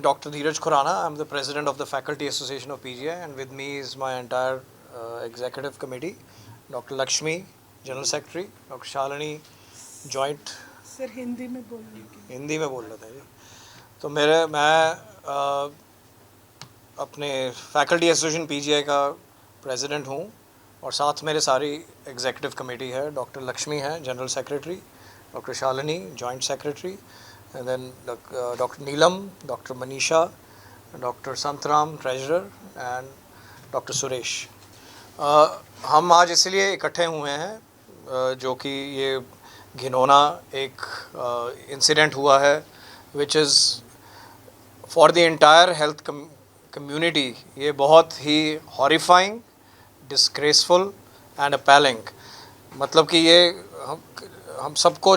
Dr. Dheeraj Khurana. I'm the president of the Faculty Association of PGI, and with me is my entire executive committee. Dr. Lakshmi, General Secretary, Dr. Shalini, Joint. Sir Hindi में बोलने की हिंदी में बोल रहा था जी। तो मैं अपने फैकल्टी एसोसिएशन पीजीआई का प्रेसिडेंट हूँ और साथ मेरे सारी एग्जीक्यूटिव कमेटी है। डॉक्टर लक्ष्मी है general secretary, doctor Shalini joint secretary, and then doctor Neelam, doctor Manisha, doctor Santram treasurer and doctor Suresh. हम आज इसलिए इकट्ठे हुए हैं जो कि ये घिनौना एक इंसिडेंट हुआ है which is for the entire health community ये बहुत ही हॉरिफाइंग, डिस्ग्रेसफुल एंड अपैलिंग, मतलब कि ये हम सबको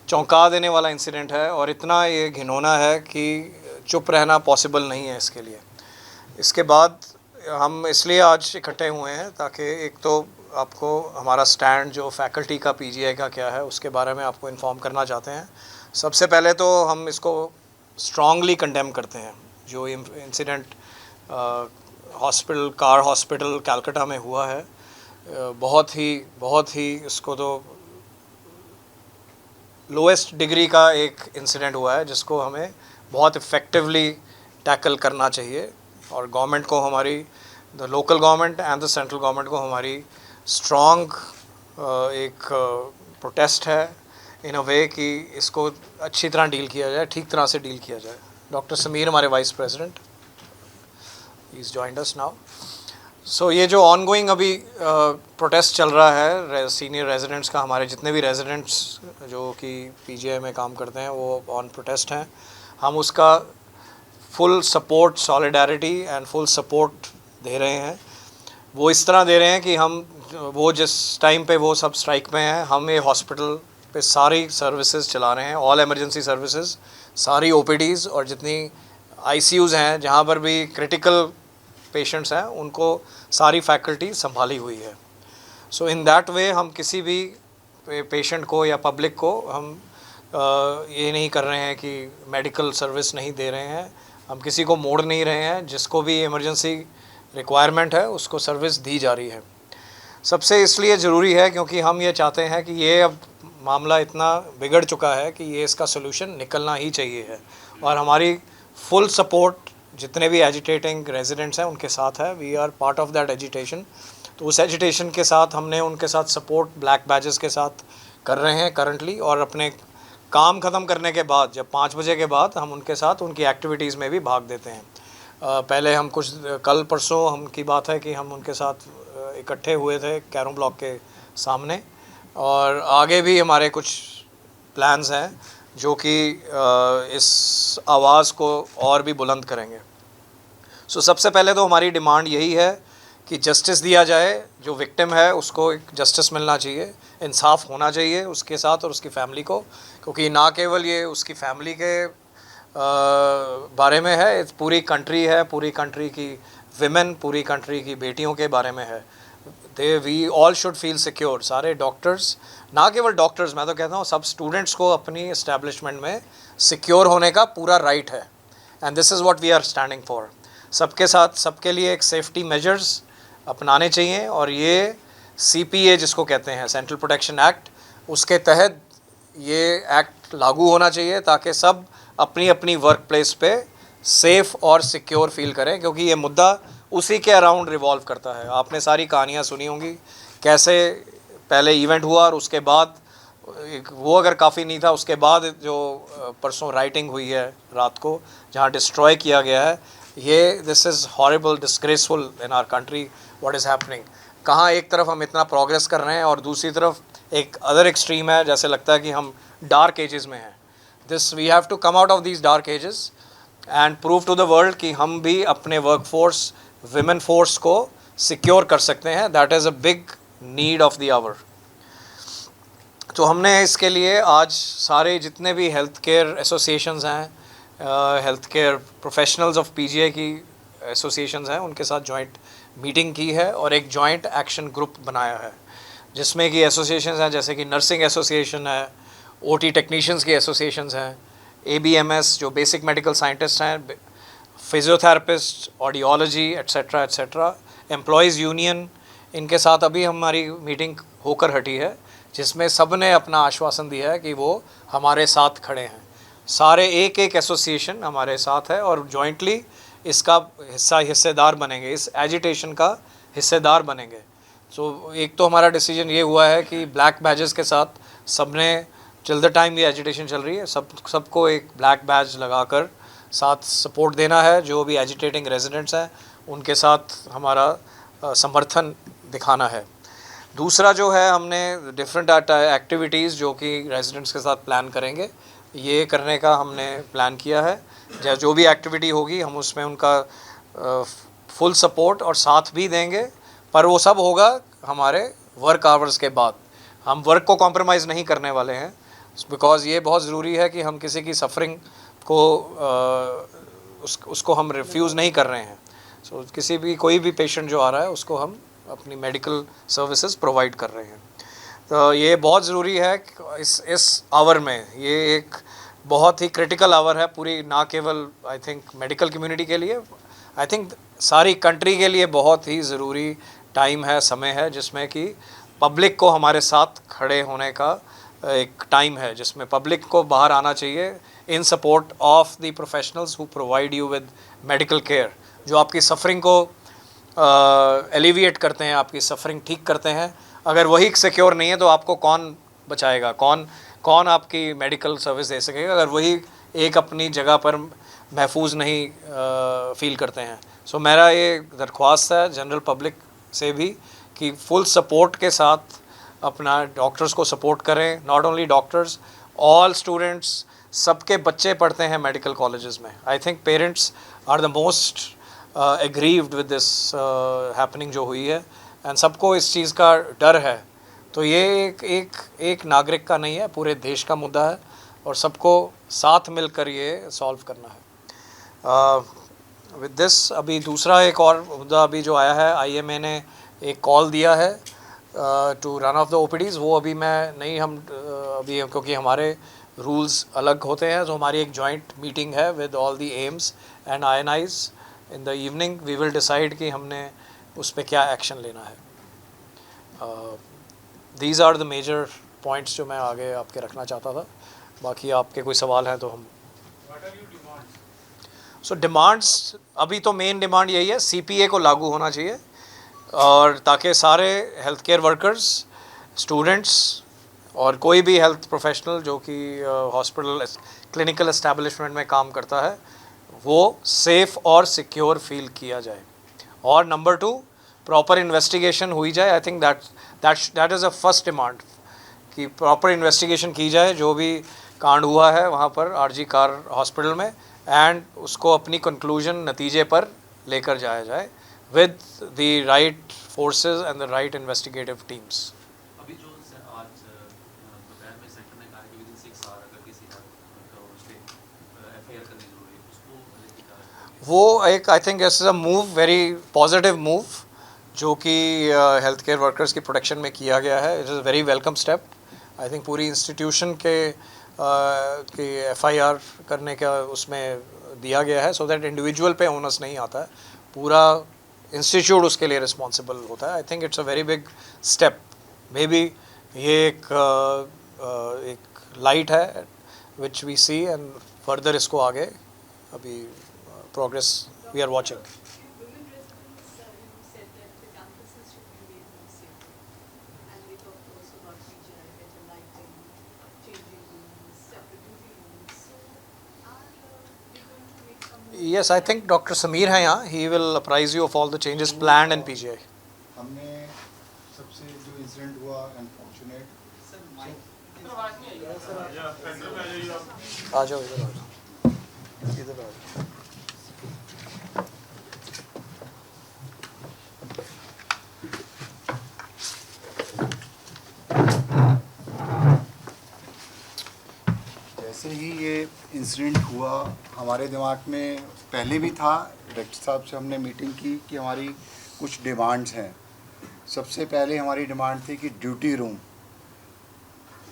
चौंका देने वाला इंसिडेंट है और इतना ये घिनौना है कि चुप रहना पॉसिबल नहीं है इसके लिए। इसके बाद हम इसलिए आज इकट्ठे हुए हैं ताकि एक तो आपको हमारा स्टैंड जो फैकल्टी का पीजीआई का क्या है उसके बारे में आपको इन्फॉर्म करना चाहते हैं। सबसे पहले तो हम इसको स्ट्रांगली कंडेम करते हैं जो इंसिडेंट कार हॉस्पिटल कलकत्ता में हुआ है। बहुत ही इसको तो लोएस्ट डिग्री का एक इंसिडेंट हुआ है जिसको हमें बहुत इफ़ेक्टिवली टैकल करना चाहिए और गवर्नमेंट को हमारी the local government and the central government को हमारी स्ट्रॉन्ग एक प्रोटेस्ट है इन अ वे कि इसको अच्छी तरह डील किया जाए, ठीक तरह से डील किया जाए। डॉक्टर समीर हमारे vice president, he is joined us now. So ये जो ऑनगोइंग अभी प्रोटेस्ट चल रहा है सीनियर रेजिडेंट्स का, हमारे जितने भी रेजिडेंट्स जो कि पीजीआई में काम करते हैं वो ऑन प्रोटेस्ट हैं। हम उसका full support, solidarity and full support दे रहे हैं। वो इस तरह दे रहे हैं कि हम वो जिस टाइम पे वो सब स्ट्राइक में हैं, हम ये हॉस्पिटल पे सारी सर्विसेज चला रहे हैं, ऑल इमरजेंसी सर्विसेज, सारी ओपीडीज़ और जितनी आईसीयूज़ हैं जहाँ पर भी क्रिटिकल पेशेंट्स हैं उनको सारी फैकल्टी संभाली हुई है। सो इन दैट वे हम किसी भी पेशेंट को या पब्लिक को हम ये नहीं कर रहे हैं कि मेडिकल सर्विस नहीं दे रहे हैं, हम किसी को मोड़ नहीं रहे हैं। जिसको भी इमरजेंसी रिक्वायरमेंट है उसको सर्विस दी जा रही है। सबसे इसलिए ज़रूरी है क्योंकि हम ये चाहते हैं कि ये अब मामला इतना बिगड़ चुका है कि ये इसका सोल्यूशन निकलना ही चाहिए है और हमारी फुल सपोर्ट जितने भी एजिटेटिंग रेजिडेंट्स हैं उनके साथ है। We are part of that agitation. तो उस एजिटेशन के साथ हमने उनके साथ सपोर्ट ब्लैक बैजेस के साथ कर रहे हैं करंटली, और अपने काम ख़त्म करने के बाद जब 5 बजे के बाद हम उनके साथ उनकी एक्टिविटीज़ में भी भाग देते हैं। पहले हम कुछ कल परसों हम की बात है कि हम उनके साथ इकट्ठे हुए थे कैरों ब्लॉक के सामने, और आगे भी हमारे कुछ प्लान्स हैं जो कि इस आवाज़ को और भी बुलंद करेंगे। सो सबसे पहले तो हमारी डिमांड यही है कि जस्टिस दिया जाए, जो विक्टिम है उसको एक जस्टिस मिलना चाहिए, इंसाफ होना चाहिए उसके साथ और उसकी फैमिली को, क्योंकि ना केवल ये उसकी फैमिली के बारे में है, पूरी कंट्री है, पूरी कंट्री की विमेन, पूरी कंट्री की बेटियों के बारे में है। We all should feel secure. सारे डॉक्टर्स, ना केवल डॉक्टर्स, मैं तो कहता हूँ सब स्टूडेंट्स को अपनी इस्टेब्लिशमेंट में सिक्योर होने का पूरा राइट है, and this is what we are standing for. सबके साथ सबके लिए एक सेफ्टी मेजर्स अपनाने चाहिए, और ये CPA जिसको कहते हैं सेंट्रल प्रोटेक्शन एक्ट, उसके तहत ये एक्ट लागू होना चाहिए ताकि सब अपनी अपनी वर्क प्लेस पे सेफ़ और सिक्योर फील करें, क्योंकि ये मुद्दा उसी के अराउंड रिवॉल्व करता है। आपने सारी कहानियाँ सुनी होंगी कैसे पहले इवेंट हुआ और उसके बाद वो अगर काफ़ी नहीं था, उसके बाद जो परसों राइटिंग हुई है रात को जहाँ डिस्ट्रॉय किया गया है, ये this is horrible, disgraceful in our country what is happening. कहाँ एक तरफ हम इतना प्रोग्रेस कर रहे हैं और दूसरी तरफ एक अदर एक्सट्रीम है, जैसे लगता है कि हम डार्क एजेस में हैं। This we have to come out of these dark ages and prove to the world कि हम भी अपने वर्क फोर्स, विमेन फोर्स को सिक्योर कर सकते हैं। That is a big need of the hour. तो हमने इसके लिए आज सारे जितने भी हेल्थ केयर एसोसिएशंस हैं, health care professionals of PGI की एसोसिएशंस हैं, उनके साथ जॉइंट मीटिंग की है और एक जॉइंट एक्शन ग्रुप बनाया है, जिसमें कि एसोसिएशंस हैं जैसे कि नर्सिंग एसोसिएशन है, OT टेक्नीशियंस की एसोसिएशंस हैं, ABMS जो बेसिक मेडिकल साइंटिस्ट हैं, physiotherapist, audiology etcetera etcetera, employees union, इनके साथ अभी हमारी मीटिंग होकर हटी है, जिसमें सब ने अपना आश्वासन दिया है कि वो हमारे साथ खड़े हैं। सारे एक एक एसोसिएशन हमारे साथ है और जॉइंटली इसका हिस्सेदार बनेंगे, इस एजिटेशन का हिस्सेदार बनेंगे। सो एक तो हमारा डिसीजन ये हुआ है कि ब्लैक बैजेस के साथ सबने टिल द टाइम ये एजिटेशन चल रही है, सबको एक ब्लैक बैज लगाकर साथ सपोर्ट देना है। जो भी एजिटेटिंग रेजिडेंट्स हैं उनके साथ हमारा समर्थन दिखाना है। दूसरा जो है, हमने डिफरेंट एक्टिविटीज़ जो कि रेजिडेंट्स के साथ प्लान करेंगे, ये करने का हमने प्लान किया है। जो भी एक्टिविटी होगी हम उसमें उनका फुल सपोर्ट और साथ भी देंगे, पर वो सब होगा हमारे वर्क आवर्स के बाद। हम वर्क को कॉम्प्रोमाइज़ नहीं करने वाले हैं, बिकॉज़ ये बहुत ज़रूरी है कि हम किसी की सफरिंग को उसको हम रिफ्यूज़ नहीं कर रहे हैं। सो किसी भी कोई भी पेशेंट जो आ रहा है उसको हम अपनी मेडिकल सर्विसेज प्रोवाइड कर रहे हैं। तो ये बहुत ज़रूरी है कि इस आवर में, ये एक बहुत ही क्रिटिकल आवर है पूरी, ना केवल आई थिंक मेडिकल कम्युनिटी के लिए, आई थिंक सारी कंट्री के लिए बहुत ही ज़रूरी टाइम है, समय है, जिसमें कि पब्लिक को हमारे साथ खड़े होने का एक टाइम है, जिसमें पब्लिक को बाहर आना चाहिए इन support of the professionals who provide you with medical care, जो आपकी सफरिंग को एलिविएट करते हैं, आपकी सफरिंग ठीक करते हैं। अगर वही सिक्योर नहीं है तो आपको कौन बचाएगा, कौन आपकी मेडिकल सर्विस दे सकेगा अगर वही एक अपनी जगह पर महफूज नहीं फील करते हैं। सो मेरा ये दरख्वास्त है जनरल पब्लिक से भी कि फुल सपोर्ट के साथ अपना डॉक्टर्स को सपोर्ट करें। Not only doctors, all students, सबके बच्चे पढ़ते हैं मेडिकल कॉलेजेस में। I think parents are the most aggrieved with this happening जो हुई है, एंड सबको इस चीज़ का डर है। तो ये एक नागरिक का नहीं है, पूरे देश का मुद्दा है और सबको साथ मिलकर ये सॉल्व करना है। विद दिस अभी दूसरा एक और मुद्दा अभी जो आया है, आईएमए ने एक कॉल दिया है to run of the OPDs. वो अभी मैं नहीं, हम अभी क्योंकि हमारे रूल्स अलग होते हैं, तो हमारी एक जॉइंट मीटिंग है with all the AIIMS and INIs in the evening. We will decide कि हमने उस पर क्या एक्शन लेना है। These are the major points जो मैं आगे आपके रखना चाहता था। बाकी आपके कोई सवाल हैं तो हम। सो डिमांड्स, अभी तो मेन डिमांड यही है, सीपीए को लागू होना चाहिए, और ताकि सारे हेल्थ केयर वर्कर्स, स्टूडेंट्स और कोई भी हेल्थ प्रोफेशनल जो कि हॉस्पिटल क्लिनिकल एस्टेब्लिशमेंट में काम करता है, वो सेफ़ और सिक्योर फील किया जाए। और नंबर 2, प्रॉपर इन्वेस्टिगेशन हुई जाए। I think that is a first demand कि प्रॉपर इन्वेस्टिगेशन की जाए जो भी कांड हुआ है वहाँ पर आरजी कार हॉस्पिटल में, एंड उसको अपनी कंक्लूजन नतीजे पर लेकर जाया जाए with the right forces and the right investigative teams. अभी जो आज दोपहर में सेंटर ने कहा कि विदिन 6 आवर अगर किसी का उस पे एफआईआर करनी जरूरी है, उसको लेके क्या? वो एक, I think this is a move, very positive move, जो कि हेल्थ केयर वर्कर्स की प्रोटेक्शन में किया गया है। It is a very welcome step. I think पूरी इंस्टीट्यूशन के एफआईआर करने का उसमें दिया गया है, सो दैट इंडिविजुअल पे ओनस नहीं आता है, पूरा इंस्टीट्यूट उसके लिए रिस्पॉन्सिबल होता है। I think it's a very big step. Maybe ये एक लाइट है which we see, and further इसको आगे अभी progress we are watching. Women residents, said that the campuses should be made more safer. And we talked also about PGI, better lighting, changing rooms, separate duty rooms. So, are we going to make some more? Yes, I think Dr. Sameer है यहाँ. He will apprise you of all the changes planned in PGI. हमने सबसे जो incident हुआ unfortunate, आ जाओ इधर, आ जाओ इधर, आ जाओ। जैसे ही ये इंसिडेंट हुआ हमारे दिमाग में पहले भी था, डायरेक्टर साहब से हमने मीटिंग की कि हमारी कुछ डिमांड्स हैं। सबसे पहले हमारी डिमांड थी कि duty room,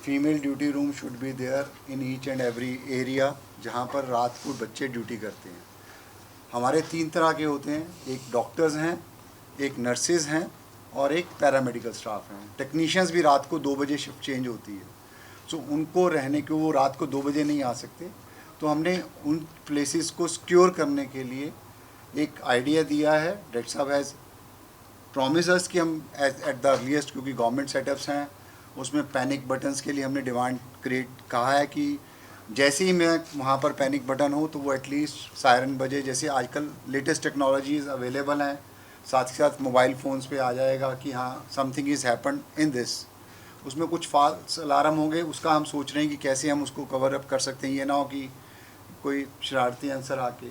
female duty room should be there in each and every area जहाँ पर रात को बच्चे ड्यूटी करते हैं। हमारे 3 तरह के होते हैं, एक डॉक्टर्स हैं, एक नर्सेज हैं और एक पैरामेडिकल स्टाफ हैं। टेक्नीशियंस भी रात को 2 बजे शिफ्ट चेंज होती है, सो उनको रहने के वो रात को 2 बजे नहीं आ सकते। तो हमने उन प्लेसेस को सिक्योर करने के लिए एक आइडिया दिया है। डायरेक्टर साहब हैज़ प्रॉमिस अस कि हम एट द अर्लीस्ट, क्योंकि गवर्नमेंट सेटअप्स हैं, उसमें पैनिक बटन्स के लिए हमने डिमांड क्रिएट कहा है कि जैसे ही मैं वहाँ पर पैनिक बटन हो तो वो एटलीस्ट सायरन बजे। जैसे आजकल लेटेस्ट टेक्नोलॉजीज़ अवेलेबल हैं, साथ ही साथ मोबाइल फ़ोन्स पे आ जाएगा कि हाँ something is happen in this. उसमें कुछ फॉल्स अलार्म होंगे, उसका हम सोच रहे हैं कि कैसे हम उसको कवर अप कर सकते हैं। ये ना हो कि कोई शरारती आंसर आके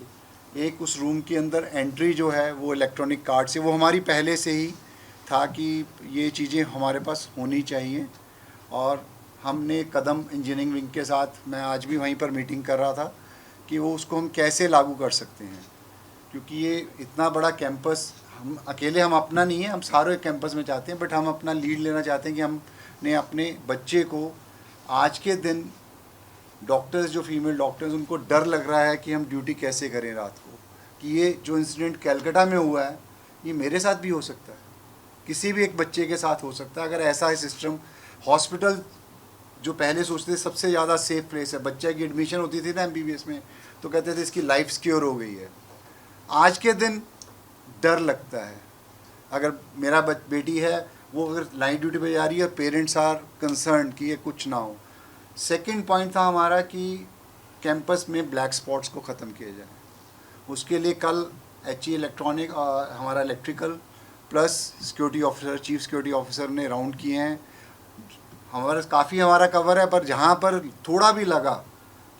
एक उस रूम के अंदर एंट्री जो है वो इलेक्ट्रॉनिक कार्ड से, वो हमारी पहले से ही था कि ये चीज़ें हमारे पास होनी चाहिए। और हमने कदम इंजीनियरिंग विंग के साथ, मैं आज भी वहीं पर मीटिंग कर रहा था कि वो उसको हम कैसे लागू कर सकते हैं, क्योंकि ये इतना बड़ा कैंपस हम अकेले, हम अपना नहीं है, हम सारे कैंपस में चाहते हैं, बट हम अपना लीड लेना चाहते हैं कि हमने अपने बच्चे को आज के दिन डॉक्टर्स, जो फीमेल डॉक्टर्स, उनको डर लग रहा है कि हम ड्यूटी कैसे करें रात को, कि ये जो इंसिडेंट कैलकाटा में हुआ है ये मेरे साथ भी हो सकता है, किसी भी एक बच्चे के साथ हो सकता है। अगर ऐसा है सिस्टम, हॉस्पिटल जो पहले सोचते थे सबसे ज़्यादा सेफ प्लेस है, बच्चे की एडमिशन होती थी ना MBBS में तो कहते थे इसकी लाइफ सिक्योर हो गई है, आज के दिन डर लगता है। अगर मेरा बेटी है वो अगर नाइट ड्यूटी पे जा रही है और पेरेंट्स आर कंसर्न कि ये कुछ ना हो। सेकंड पॉइंट था हमारा कि कैंपस में ब्लैक स्पॉट्स को ख़त्म किया जाए। उसके लिए कल HE इलेक्ट्रॉनिक हमारा electrical plus security officer, chief security officer ने राउंड किए हैं। हमारा कवर है, पर जहाँ पर थोड़ा भी लगा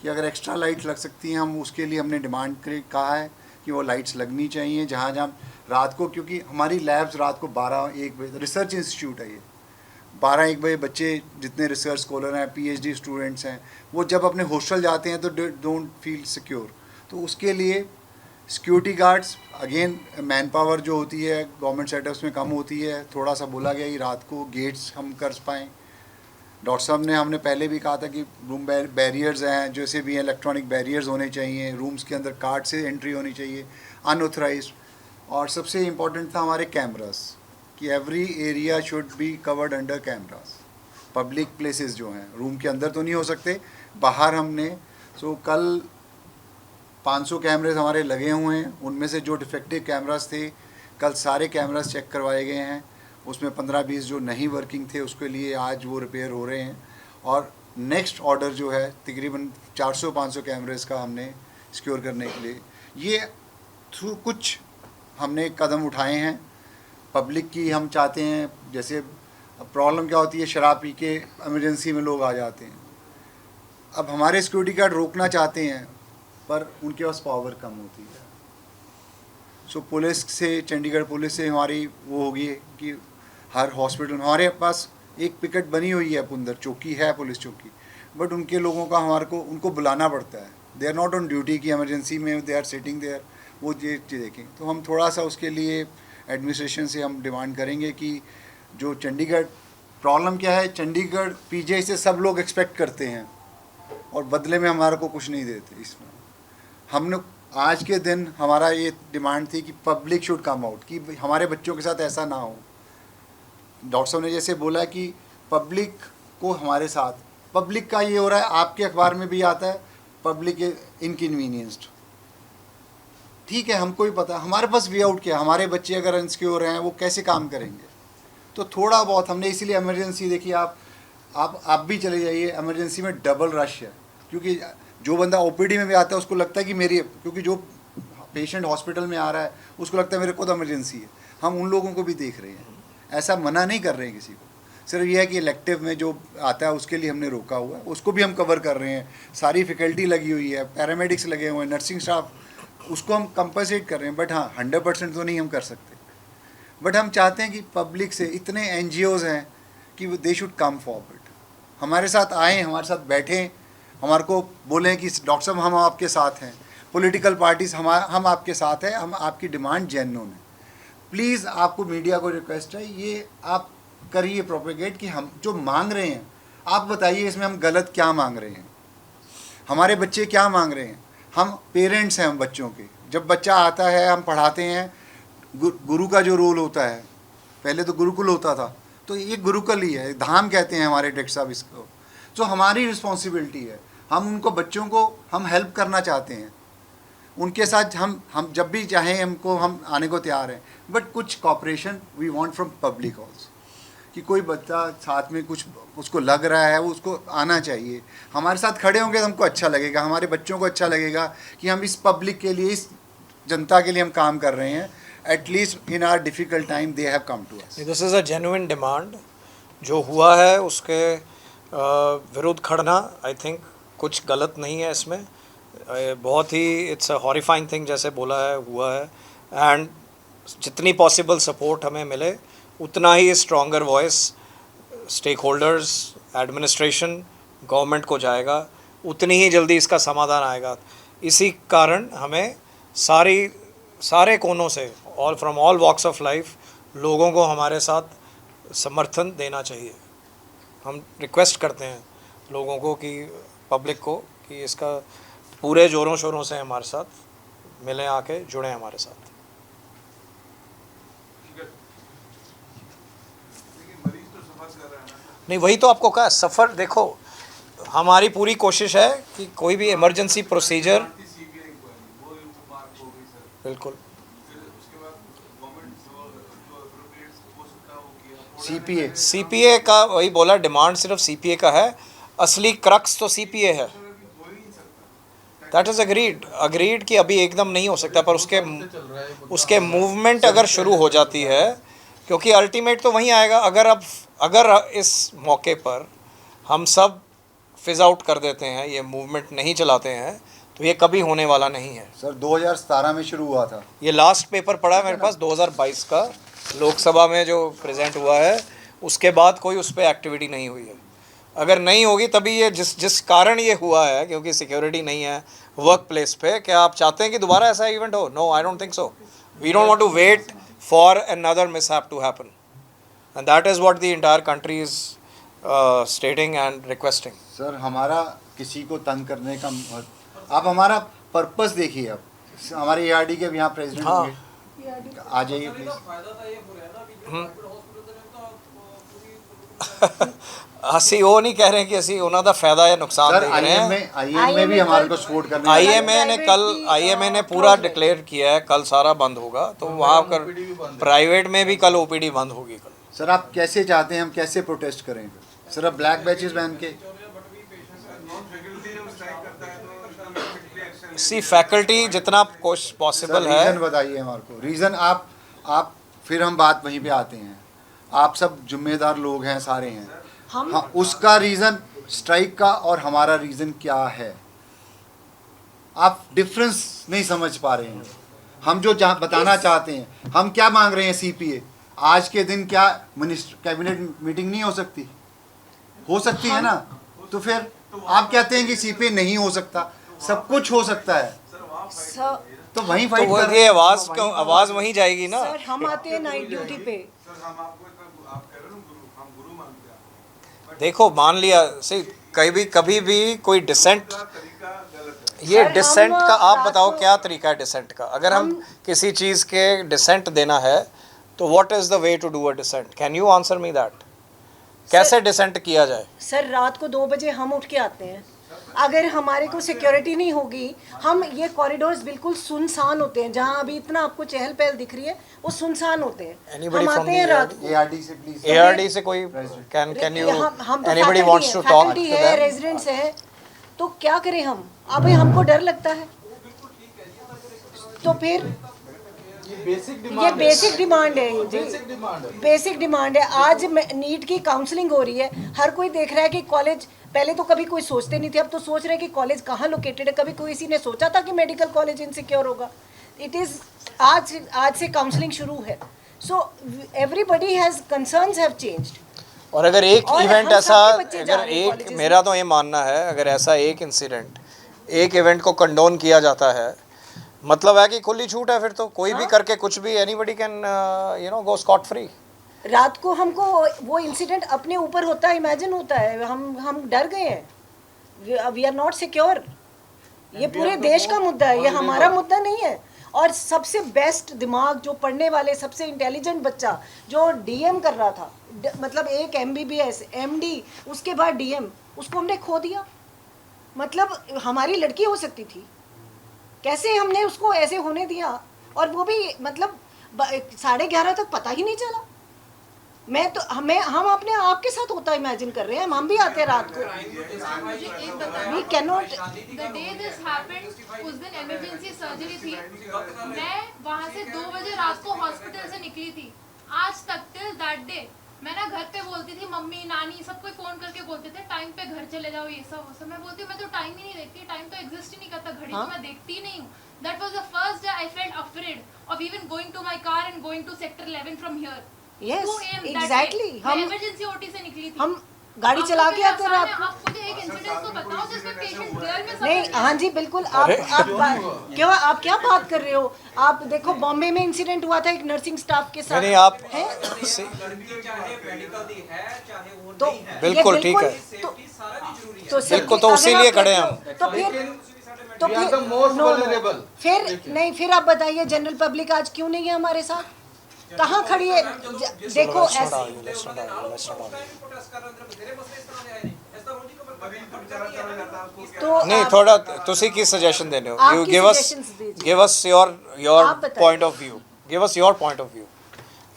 कि अगर एक्स्ट्रा लाइट लग सकती हैं, हम उसके लिए हमने डिमांड कहा है कि वो लाइट्स लगनी चाहिए जहाँ जहाँ रात को, क्योंकि हमारी लैब्स रात को 12-1 बजे, रिसर्च इंस्टीट्यूट है ये, 12-1 बजे बच्चे जितने रिसर्च स्कॉलर हैं, PhD स्टूडेंट्स हैं, वो जब अपने हॉस्टल जाते हैं तो डोंट फील सिक्योर। तो उसके लिए security guards, again man power जो होती है गवर्नमेंट सेटअप्स में कम होती है, थोड़ा सा बोला गया कि रात को गेट्स हम कर पाएँ। डॉक्टर साहब ने, हमने पहले भी कहा था कि रूम बैरियर्स हैं, जैसे भी हैं इलेक्ट्रॉनिक बैरियर्स होने चाहिए, रूम्स के अंदर कार्ड से एंट्री होनी चाहिए अनऑथराइज्ड। और सबसे इम्पॉर्टेंट था हमारे कैमरास, कि every area should be covered under cameras. Public places जो हैं, रूम के अंदर तो नहीं हो सकते, बाहर हमने कल 500 कैमरेज हमारे लगे हुए हैं। उनमें से जो डिफेक्टिव कैमरास थे कल सारे कैमरास चेक करवाए गए हैं, उसमें 15-20 जो नहीं वर्किंग थे उसके लिए आज वो रिपेयर हो रहे हैं। और नेक्स्ट ऑर्डर जो है तकरीबन 400-500 कैमरेज का हमने सिक्योर करने के लिए, ये थ्रू कुछ हमने कदम उठाए हैं। पब्लिक की हम चाहते हैं, जैसे प्रॉब्लम क्या होती है, शराब पी के इमरजेंसी में लोग आ जाते हैं। अब हमारे सिक्योरिटी गार्ड रोकना चाहते हैं पर उनके पास पावर कम होती है। पुलिस से, चंडीगढ़ पुलिस से हमारी वो होगी कि हर हॉस्पिटल में हमारे पास एक पिकेट बनी हुई है, पुंदर चौकी है, पुलिस चौकी, बट उनके लोगों का उनको बुलाना पड़ता है। They are not on duty की इमरजेंसी में दे आर सिटिंग देयर, वो ये देखें। तो हम थोड़ा सा उसके लिए एडमिनिस्ट्रेशन से हम डिमांड करेंगे कि जो चंडीगढ़, प्रॉब्लम क्या है, चंडीगढ़ PGI से सब लोग एक्सपेक्ट करते हैं और बदले में हमारे को कुछ नहीं देते। इसमें हमने आज के दिन हमारा ये डिमांड थी कि पब्लिक शुड कम आउट, कि हमारे बच्चों के साथ ऐसा ना हो। डॉक्टर साहब ने जैसे बोला कि पब्लिक को हमारे साथ, पब्लिक का ये हो रहा है, आपके अखबार में भी आता है पब्लिक इनकन्वीनियंस्ड। ठीक है, हमको भी पता, हमारे पास वे आउट क्या, हमारे बच्चे अगर इनसिक्योर हैं वो कैसे काम करेंगे। तो थोड़ा बहुत हमने इसीलिए इमरजेंसी देखी, आप भी चले जाइए, इमरजेंसी में डबल रश है, क्योंकि जो बंदा OPD में भी आता है उसको लगता है कि मेरी, क्योंकि जो पेशेंट हॉस्पिटल में आ रहा है उसको लगता है मेरे को तो इमरजेंसी है। हम उन लोगों को भी देख रहे हैं, ऐसा मना नहीं कर रहे हैं किसी को, सिर्फ ये है कि इलेक्टिव में जो आता है उसके लिए हमने रोका हुआ है, उसको भी हम कवर कर रहे हैं। सारी फैकल्टी लगी हुई है, पैरामेडिक्स लगे हुए हैं, नर्सिंग स्टाफ, उसको हम कंपनसेट कर रहे हैं। बट हाँ, 100% तो नहीं हम कर सकते, बट हम चाहते हैं कि पब्लिक से, इतने NGOs हैं कि दे शुड कम फॉरवर्ड, हमारे साथ आएँ, हमारे साथ बैठें, हमारे को बोलें कि डॉक्टर साहब हम आपके साथ हैं, पॉलिटिकल पार्टीज़ हम आपके साथ हैं, हम आपकी डिमांड जेन्युइन है। प्लीज़ आपको मीडिया को रिक्वेस्ट है, ये आप करिए प्रोपेगेट कि हम जो मांग रहे हैं आप बताइए इसमें हम गलत क्या मांग रहे हैं, हमारे बच्चे क्या मांग रहे हैं। हम पेरेंट्स हैं हम बच्चों के, जब बच्चा आता है हम पढ़ाते हैं, गुरु का जो रोल होता है, पहले तो गुरुकुल होता था, तो ये गुरुकुल ही है, धाम कहते हैं हमारे डायरेक्टर साहब इसको। तो हमारी रिस्पॉन्सिबिलिटी है, हम उनको बच्चों को हम हेल्प करना चाहते हैं, उनके साथ हम जब भी चाहें हमको हम आने को तैयार हैं, बट कुछ cooperation we want from public also, कि कोई बच्चा साथ में कुछ उसको लग रहा है वो उसको आना चाहिए, हमारे साथ खड़े होंगे तो हमको अच्छा लगेगा, हमारे बच्चों को अच्छा लगेगा कि हम इस पब्लिक के लिए, इस जनता के लिए हम काम कर रहे हैं। At least in our difficult time they have come to us. This is a genuine demand. जो हुआ है उसके विरुद्ध खड़ना आई थिंक कुछ गलत नहीं है इसमें, बहुत ही इट्स अ हॉरिफाइंग थिंग जैसे बोला है हुआ है, एंड जितनी पॉसिबल सपोर्ट हमें मिले उतना ही stronger voice stakeholders, administration, government को जाएगा, उतनी ही जल्दी इसका समाधान आएगा। इसी कारण हमें सारे कोनों से from all walks of life लोगों को हमारे साथ समर्थन देना चाहिए। हम रिक्वेस्ट करते हैं लोगों को कि पब्लिक को कि इसका पूरे ज़ोरों शोरों से हमारे साथ मिलें, आके जुड़ें हमारे साथ। नहीं, वही तो आपको कहा, सफ़र देखो, हमारी पूरी कोशिश है कि कोई भी इमरजेंसी प्रोसीजर, बिल्कुल सीपीए का वही बोला, डिमांड सिर्फ सीपीए का है, असली क्रक्स तो सीपीए है। दैट इज़ अग्रीड कि अभी एकदम नहीं हो सकता, पर उसके मूवमेंट अगर शुरू हो जाती है, क्योंकि अल्टीमेट तो वहीं आएगा। अगर इस मौके पर हम सब फिज आउट कर देते हैं, ये मूवमेंट नहीं चलाते हैं, तो ये कभी होने वाला नहीं है। सर 2017 में शुरू हुआ था, ये लास्ट पेपर पड़ा है मेरे पास 2022 का, लोकसभा में जो प्रेजेंट हुआ है, उसके बाद कोई उस पर एक्टिविटी नहीं हुई है। अगर नहीं होगी तभी ये जिस कारण ये हुआ है, क्योंकि सिक्योरिटी नहीं है वर्क प्लेस पे। क्या आप चाहते हैं कि दोबारा ऐसा इवेंट हो? No, I don't think so. We don't want to wait for another mishap to happen, and that is what the entire country is stating and requesting. Sir हमारा किसी को तंग करने का, आप हमारा पर्पस देखिए। अब हमारे एआरडी के भी यहाँ प्रेसिडेंट होंगे, आ जाइए प्लीज। ਅਸੀਂ ਉਹ नहीं कह रहे हैं कि ਅਸੀਂ ਉਹਨਾਂ ਦਾ फायदा या नुकसान सर देख रहे हैं। आईएम में भी हमारे को सपोर्ट करने आईएमए ने पूरा डिक्लेयर किया है कल सारा बंद होगा, तो वहाँ कर प्राइवेट में भी कल ओपीडी बंद होगी कल। सर आप कैसे चाहते हैं हम कैसे प्रोटेस्ट करें? सर अब ब्लैक बैचेस पहन के सी फैकल्टी जितना पॉसिबल है। रीज़न बताइए हमारे को, रीज़न आप फिर हम बात वहीं पे आते हैं। आप सब जिम्मेदार लोग हैं, सारे हैं। हाँ, उसका रीज़न स्ट्राइक का और हमारा रीज़न क्या है, आप डिफरेंस नहीं समझ पा रहे हैं। हम जो बताना चाहते हैं, हम क्या मांग रहे हैं सीपीए। आज के दिन क्या कैबिनेट मीटिंग नहीं हो सकती? हो सकती है ना। तो फिर आप कहते हैं कि सीपीए नहीं हो सकता, सब कुछ हो सकता है। तो वहीं फाइट तो कर ये आवाज़ वहीं जाएगी ना। सर हम आते हैं नाइट ड्यूटी पे। देखो मान लिया से कभी भी कोई डिसेंट, ये डिसेंट का आप बताओ क्या तरीका है डिसेंट का? अगर हम किसी चीज़ के डिसेंट देना है तो what is the way to do a dissent? Can you answer me that? कैसे डिसेंट किया जाए? सर रात को 2 बजे हम उठ के आते हैं, अगर हमारे को सिक्योरिटी नहीं होगी, हम ये कॉरिडोर्स बिल्कुल सुनसान होते हैं, जहाँ अभी इतना आपको चहल पहल दिख रही है वो सुनसान होते हैं। Anybody हम from आते हैं the रात को। एआरडी से प्लीज, ARD से कोई कैन यू हम anybody wants to talk faculty है, रेजिडेंट्स है, तो क्या करें हम? अभी हमको डर लगता है, तो फिर ये बेसिक डिमांड है जी, बेसिक डिमांड है। आज नीट की काउंसलिंग हो रही है, हर कोई देख रहा है कि कॉलेज, पहले तो कभी कोई सोचते नहीं थे, अब तो सोच रहे हैं कि कॉलेज कहाँ लोकेटेड है। कभी किसी ने सोचा था कि मेडिकल कॉलेज इनसिक्योर होगा? इट इज़ आज से काउंसलिंग शुरू है। So everybody has concerns have changed. और अगर एक और इवेंट हम ऐसा, सबके बच्चे जा अगर रहे हैं एक, colleges मेरा तो ये मानना है, अगर ऐसा एक इंसिडेंट, एक इवेंट को कंडोन किया जाता है, मतलब है कि खुली छूट है, फिर तो कोई भी करके कुछ भी, anybody can go Scott free. रात को हमको वो इंसिडेंट अपने ऊपर होता है, इमेजिन होता है, हम डर गए हैं। We are not secure. ये पूरे देश का मुद्दा है, ये हमारा मुद्दा नहीं है। और सबसे बेस्ट दिमाग जो पढ़ने वाले सबसे इंटेलिजेंट बच्चा जो डीएम कर रहा था, मतलब एक एमबीबीएस एमडी उसके बाद डीएम, उसको हमने खो दिया। मतलब हमारी लड़की हो सकती थी, कैसे हमने उसको ऐसे होने दिया, और वो भी मतलब 11:30 तक पता ही नहीं चला। मैं तो हम अपने आप के साथ होता इमेजिन कर रहे हैं, हम भी आते रात को। We can not. The day this happened, उस दिन इमरजेंसी सर्जरी थी, मैं वहाँ से 2 बजे रात को हॉस्पिटल से निकली थी। आज तक टिल दैट डे मैं ना घर पे बोलती थी, मम्मी नानी सबको फोन करके बोलते थे टाइम पे घर चले जाओ, ये सब वो सब। मैं बोलती हूँ मैं तो टाइम ही नहीं देखती, टाइम तो एग्जिस्ट ही नहीं करता, घड़ी तो मैं देखती ही नहीं हूँ। That was the first day I felt afraid of even going to my car and going to sector 11 from here. Yes exactly. हम इमरजेंसी ओटी से निकली थी, हम गाड़ी चला के आते रात को। आप मुझे एक इंसिडेंट तो बताओ जिसमें पेशेंट रियल में नहीं, हाँ जी बिल्कुल। आप क्या बात कर रहे हो? आप देखो बॉम्बे में इंसिडेंट हुआ था एक नर्सिंग स्टाफ के साथ। नहीं आप हैं? तो बिल्कुल ठीक है, बिल्कुल, तो उसी लिए खड़े हैं हम। तो फिर नहीं, फिर आप बताइए जनरल पब्लिक आज क्यों नहीं है हमारे साथ? कहाँ खड़ी है? देखो तो नहीं, थोड़ा ਤੁਸੀਂ ਕੀ ਸਜੈਸ਼ਨ ਦੇਨੇ ਹੋ? You give us your point of view. Give us your point of view.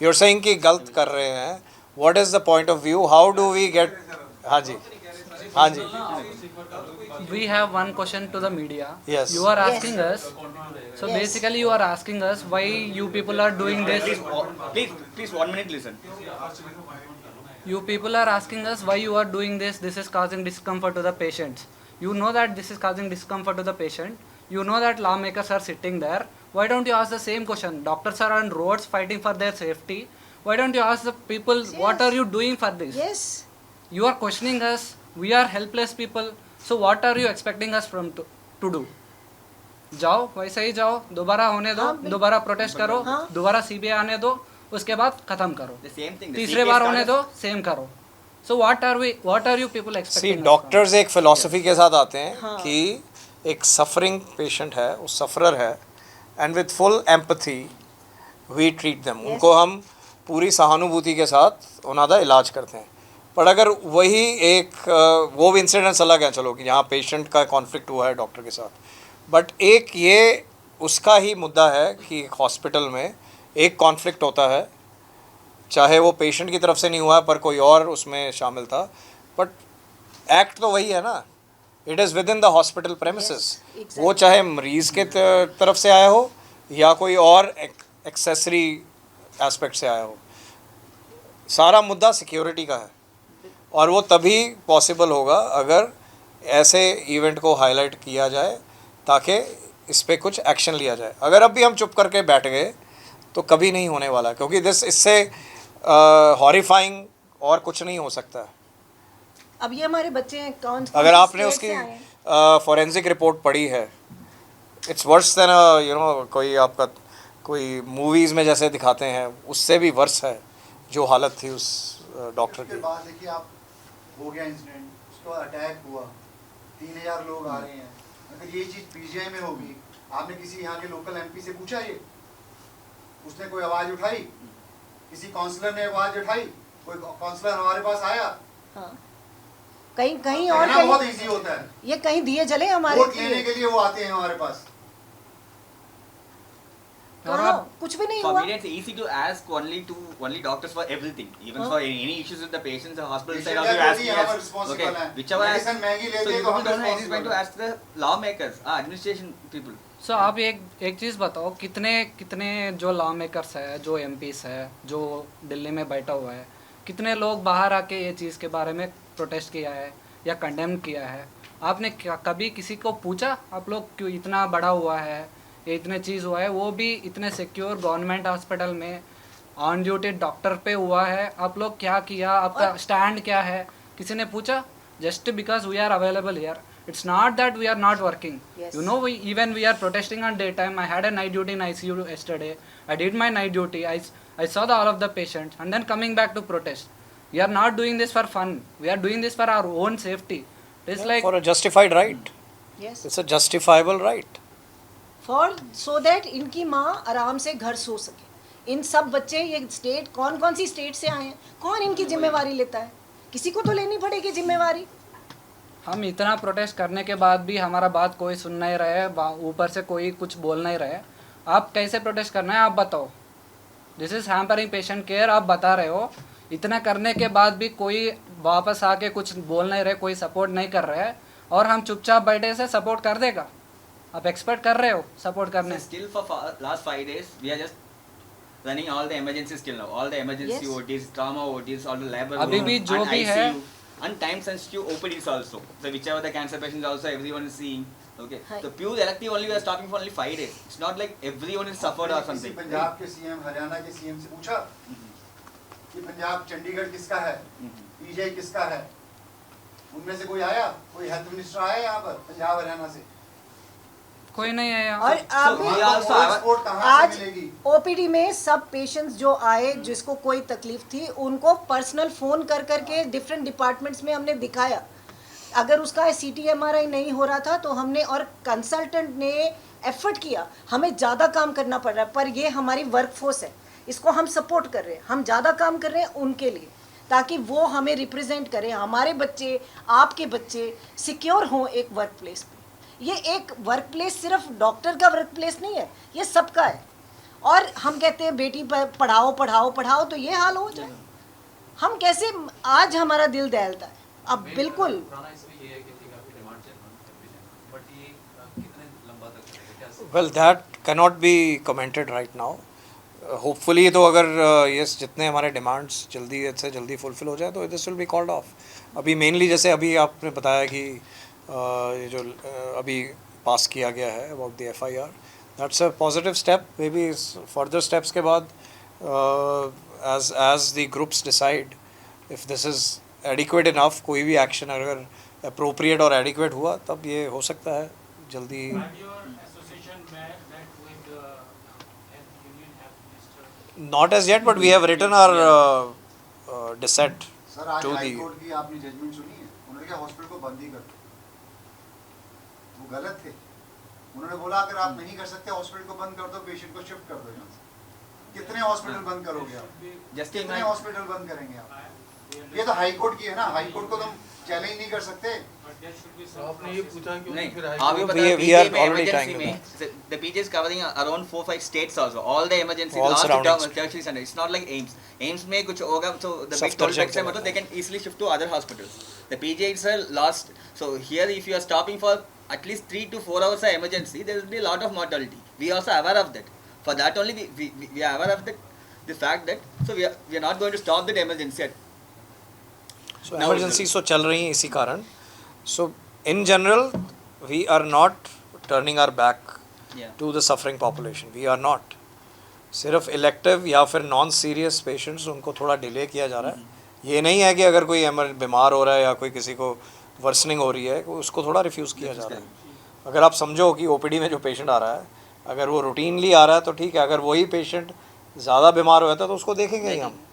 You're saying कि गलत कर रहे हैं. What is the point of view? How do we get? हाँ जी, हाँ जी. We have one question to the media. Yes. You are asking us. So basically, you are asking us why you people are doing this. Please, 1 minute, listen. You people are asking us why you are doing this. This is causing discomfort to the patients. You know that this is causing discomfort to the patient. You know that lawmakers are sitting there. Why don't you ask the same question? Doctors are on roads fighting for their safety. Why don't you ask the people, what are you doing for this? Yes. You are questioning us. We are helpless people. So what are you expecting us from to do? जाओ वैसे ही जाओ, दोबारा होने दो, दोबारा protest करो, दोबारा CBI आने दो, उसके बाद खत्म करो, तीसरे बार होने दो, सेम करो. So what are you people expecting? See, doctors एक फिलॉसफी के साथ आते हैं कि एक सफरिंग पेशेंट है, वो सफरर है, and with full empathy we treat them. उनको हम पूरी सहानुभूति के साथ उनका इलाज करते हैं. पर अगर वही एक वो भी इंसिडेंट्स अलग है, चलो कि यहाँ पेशेंट का कॉन्फ्लिक्ट हुआ है डॉक्टर के साथ, बट एक ये उसका ही मुद्दा है कि एक हॉस्पिटल में एक कॉन्फ्लिक्ट होता है, चाहे वो पेशेंट की तरफ से नहीं हुआ पर कोई और उसमें शामिल था, बट एक्ट तो वही है ना. It is with in the hospital premises. वो चाहे मरीज़ के तरफ से आया हो या कोई और एक्सेसरी एस्पेक्ट से आया हो, सारा मुद्दा सिक्योरिटी का है. और वो तभी पॉसिबल होगा अगर ऐसे इवेंट को हाईलाइट किया जाए ताकि इस पे कुछ एक्शन लिया जाए. अगर अब भी हम चुप करके बैठ गए तो कभी नहीं होने वाला, क्योंकि इससे हॉरिफाइंग और कुछ नहीं हो सकता है. अब ये हमारे बच्चे हैं, कौन अगर आपने उसकी फॉरेंसिक रिपोर्ट पढ़ी है, इट्स वर्स देन कोई आपका कोई मूवीज़ में जैसे दिखाते हैं, उससे भी वर्स है जो हालत थी उस डॉक्टर की. बाद देखिए आप, हो गया इंसिडेंट, उसको अटैक हुआ, 3000 लोग आ रहे हैं. अगर ये चीज़ पीजीआई में होगी, आपने किसी यहाँ के लोकल एमपी से पूछा ये? उसने कोई आवाज़ उठाई? किसी काउंसलर ने आवाज़ उठाई? कोई काउंसलर हमारे पास आया? हाँ. कहीं और बहुत इजी होता है ये, कहीं दिए जले हमारे वोट लेने के लिए वो आते हैं हमारे पास. कुछ भी नहीं For हुआ. me, it's easy to ask only doctors for everything, even for any issues with the patients. The hospital side also ask yes. Okay, whichever. So you people don't have any point to ask the lawmakers, administration people. So आप एक चीज़ बताओ, कितने जो law makers है, जो MPs है, जो दिल्ली में बैठा हुआ है, कितने लोग बाहर आके ये चीज़ के बारे में प्रोटेस्ट किया है या कंडेम किया है? आपने कभी किसी को पूछा आप लोग क्यों इतना बड़ा हुआ है, ये इतने चीज़ हुआ है, वो भी इतने सिक्योर गवर्नमेंट हॉस्पिटल में ऑन ड्यूटी डॉक्टर पे हुआ है, आप लोग क्या किया, आपका स्टैंड क्या है? किसी ने पूछा? Just because we are available here, it's not that we are not working. Yes. You know, we are protesting on daytime. I had a night duty in ICU yesterday. I did my night duty. I saw all of the patients and then coming back to protest. We are not doing this for fun. We are doing this for our own safety. It's like for a justified right. Yes. It's a justifiable right. For so that इनकी माँ आराम से घर सो सके। इन सब बच्चे ये state कौन कौन सी स्टेट से आए हैं, कौन इनकी जिम्मेवारी लेता है? किसी को तो लेनी पड़ेगी जिम्मेवारी। हम इतना प्रोटेस्ट करने के बाद भी हमारा बात कोई सुन नहीं रहे, ऊपर से कोई कुछ बोल नहीं रहे। आप कैसे प्रोटेस्ट करना है आप बताओ। This is hampering patient care, आप बता रहे हो। इतना करने के बाद भी कोई वापस आके कुछ बोल नहीं रहे, कोई सपोर्ट नहीं कर रहे है, और हम चुपचाप बैठे से सपोर्ट कर देगा? आप एक्सपेक्ट कर रहे हो सपोर्ट करने? Still for last 5 days we are just running all the emergencies till now, all the emergency Yes. OTs, trauma OTs, all the labor अभी भी जो and भी ICU, है and time sensitive OPDs also. So whichever the cancer patients also everyone is seeing. Okay. Hi. So pure elective only we are stopping for only 5 days. It's not like everyone is suffered or आपने किसी something. Punjab के CM, Haryana के CM से पूछा कि पंजाब चंडीगढ़ किसका है, PGI किसका है? उनमें से कोई आया? कोई हेल्थ मिनिस्टर आया यहाँ पर पंजाब हरियाणा से? कोई नहीं है यहाँ। और we also अभी have- सपोर्ट कहाँ आज से मिलेगी? ओपीडी में सब पेशेंट्स जो आए जिसको कोई तकलीफ थी उनको पर्सनल फ़ोन कर करके डिफरेंट डिपार्टमेंट्स में हमने दिखाया। अगर उसका CT MRI नहीं हो रहा था तो हमने, और कंसल्टेंट ने एफर्ट किया। हमें ज़्यादा काम करना पड़ रहा है, पर ये हमारी वर्कफोर्स है, इसको हम सपोर्ट कर रहे हैं। हम ज़्यादा काम कर रहे हैं उनके लिए, ताकि वो हमें रिप्रेजेंट करें, हमारे बच्चे, आपके बच्चे सिक्योर हों एक वर्क प्लेस पे। ये एक वर्क प्लेस सिर्फ डॉक्टर का वर्क प्लेस नहीं है, ये सबका है। और हम कहते हैं बेटी पढ़ाओ पढ़ाओ पढ़ाओ, तो ये हाल हो जाए। हम कैसे, आज हमारा दिल दहलता है। अब बिल्कुल पुराना इसमें ये है कि ठीक है आपकी डिमांड चेक बट ये कितने लंबा तक चलेगा क्या? Well that cannot be commented right now. Hopefully तो अगर ये जितने हमारे डिमांड्स जल्दी से जल्दी फुलफिल हो जाए तो this will be called off. अभी मेनली जैसे अभी आपने बताया कि ये जो अभी पास किया गया है about the FIR, that's a positive step. May be further steps के बाद as the groups decide if this is adequate enough, कोई भी एक्शन अगर appropriate और adequate हुआ तब ये हो सकता है जल्दी। Not as yet, but we have written our dissent sir आज to हाई the कोर्ट की आपने जजमेंट सुनी है? उन्होंने कहा हॉस्पिटल को बंद ही कर दो। वो गलत थे। उन्होंने बोला अगर आप नहीं कर सकते हॉस्पिटल को बंद कर दो, पेशेंट को शिफ्ट कर दो यहाँ से। कितने हॉस्पिटल बंद करोगे आप? Just कितने imagine- हॉस्पिटल बंद करेंगे आप? ये तो हाई कोर्ट की है ना, हाई कोर्ट को तुम चैलेंज नहीं कर सकते। आपने ये पूछा कि नहीं, फिर हाई आप ये कोर्ट- बताओ we are PGI में already emergency trying to में the PGI is covering around 4-5 states also. All the emergency, All last surrounding tertiary center. It's not like AIMS. AIMS में कुछ होगा so the big Safdar toll tax Junction. है, they can easily shift to other hospitals. The PGI is a last. So here if you are stopping for at least 3 to 4 hours of emergency, there will be a lot of mortality. We are also aware of that. For that only we are aware of the fact that so we are not going to stop that emergency. so Now emergencies तो चल रही हैं इसी कारण। So in general we are not turning our back Yeah. to the suffering population. We are not. सिर्फ elective या फिर non serious patients उनको थोड़ा डिले किया जा रहा है। ये नहीं है कि अगर कोई बीमार हो रहा है या कोई किसी को वर्सनिंग हो रही है उसको थोड़ा रिफ्यूज़ किया जा रहा है। अगर आप समझो कि OPD में जो पेशेंट आ रहा है अगर वो रूटीनली आ रहा है तो ठीक है, अगर वही पेशेंट ज़्यादा बीमार हो जाता है तो उसको देखेंगे ही हम।